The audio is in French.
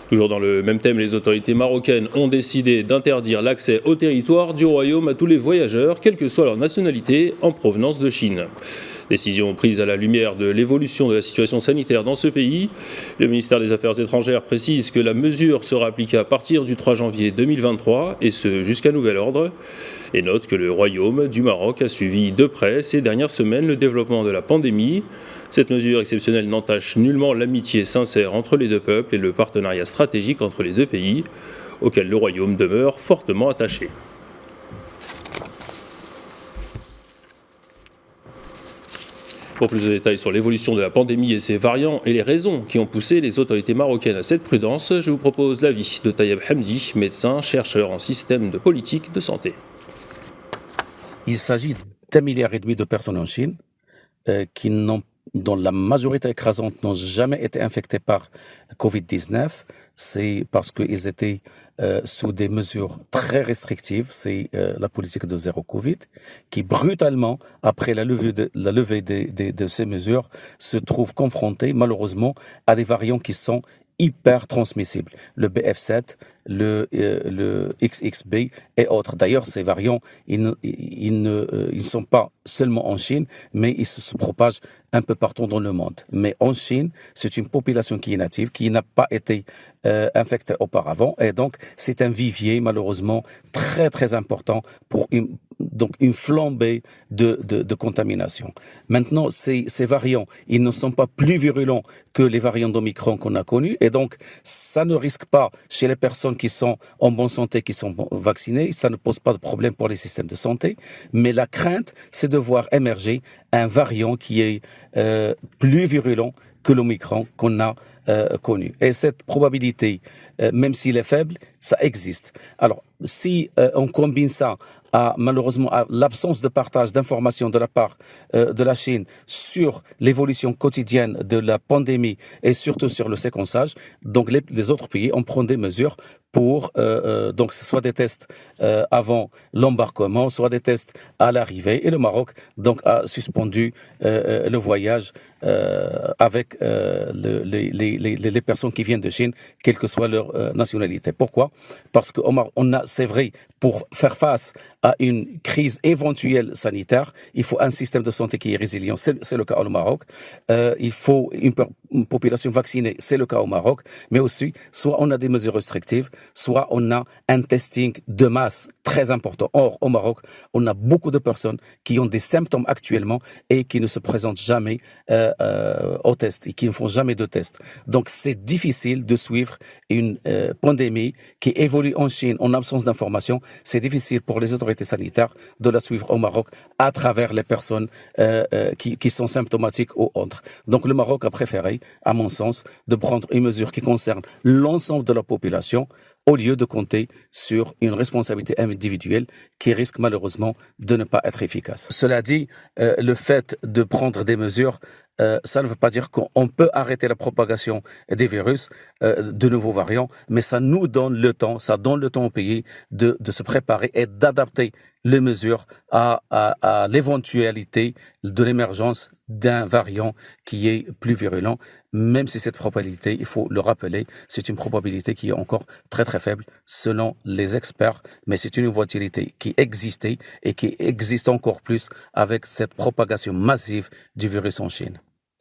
Toujours dans le même thème, les autorités marocaines ont décidé d'interdire l'accès au territoire du royaume à tous les voyageurs, quelle que soit leur nationalité, en provenance de Chine. Décision prise à la lumière de l'évolution de la situation sanitaire dans ce pays. Le ministère des Affaires étrangères précise que la mesure sera appliquée à partir du 3 janvier 2023, et ce jusqu'à nouvel ordre. Et note que le Royaume du Maroc a suivi de près ces dernières semaines le développement de la pandémie. Cette mesure exceptionnelle n'entache nullement l'amitié sincère entre les deux peuples et le partenariat stratégique entre les deux pays, auquel le Royaume demeure fortement attaché. Pour plus de détails sur l'évolution de la pandémie et ses variants et les raisons qui ont poussé les autorités marocaines à cette prudence, je vous propose l'avis de Tayeb Hamdi, médecin, chercheur en système de politique de santé. Il s'agit d'1,5 milliard de personnes en Chine dont la majorité écrasante n'ont jamais été infectées par Covid-19. C'est parce qu'ils étaient sous des mesures très restrictives. C'est la politique de zéro Covid qui, brutalement, après la levée de ces mesures, se trouve confrontée, malheureusement, à des variants qui sont hyper transmissibles. Le BF7, le XXB et autres. D'ailleurs, ces variants, ils ne sont pas seulement en Chine, mais ils se propagent un peu partout dans le monde. Mais en Chine, c'est une population qui est native, qui n'a pas été infectée auparavant, et donc c'est un vivier, malheureusement, très très important pour une flambée de contamination. Maintenant, ces variants, ils ne sont pas plus virulents que les variants d'Omicron qu'on a connus, et donc ça ne risque pas chez les personnes qui sont en bonne santé, qui sont vaccinées, ça ne pose pas de problème pour les systèmes de santé, mais la crainte, c'est de voir émerger un variant qui est plus virulent que l'Omicron qu'on a connu. Et cette probabilité, même s'il est faible, ça existe. Alors, si on combine ça malheureusement à l'absence de partage d'informations de la part de la Chine sur l'évolution quotidienne de la pandémie et surtout sur le séquençage, donc les autres pays ont pris des mesures pour donc soit des tests avant l'embarquement, soit des tests à l'arrivée, et le Maroc donc a suspendu le voyage avec les personnes qui viennent de Chine, quelle que soit leur nationalité. Pourquoi? Parce qu'on a, c'est vrai, pour faire face à une crise éventuelle sanitaire, il faut un système de santé qui est résilient, c'est le cas au Maroc. Il faut une population vaccinée, c'est le cas au Maroc, mais aussi, soit on a des mesures restrictives, soit on a un testing de masse très important. Or, au Maroc, on a beaucoup de personnes qui ont des symptômes actuellement et qui ne se présentent jamais au test et qui ne font jamais de test. Donc, c'est difficile de suivre une pandémie qui évolue en Chine en absence d'information. C'est difficile pour les autorités sanitaires de la suivre au Maroc à travers les personnes qui sont symptomatiques ou autres. Donc, le Maroc a préféré, à mon sens, de prendre une mesure qui concerne l'ensemble de la population au lieu de compter sur une responsabilité individuelle qui risque malheureusement de ne pas être efficace. Cela dit, le fait de prendre des mesures, ça ne veut pas dire qu'on peut arrêter la propagation des virus, de nouveaux variants, mais ça nous donne le temps, ça donne le temps au pays de se préparer et d'adapter les mesures à l'éventualité de l'émergence d'un variant qui est plus virulent, même si cette probabilité, il faut le rappeler, c'est une probabilité qui est encore très très faible selon les experts, mais c'est une volatilité qui existait et qui existe encore plus avec cette propagation massive du virus en Chine.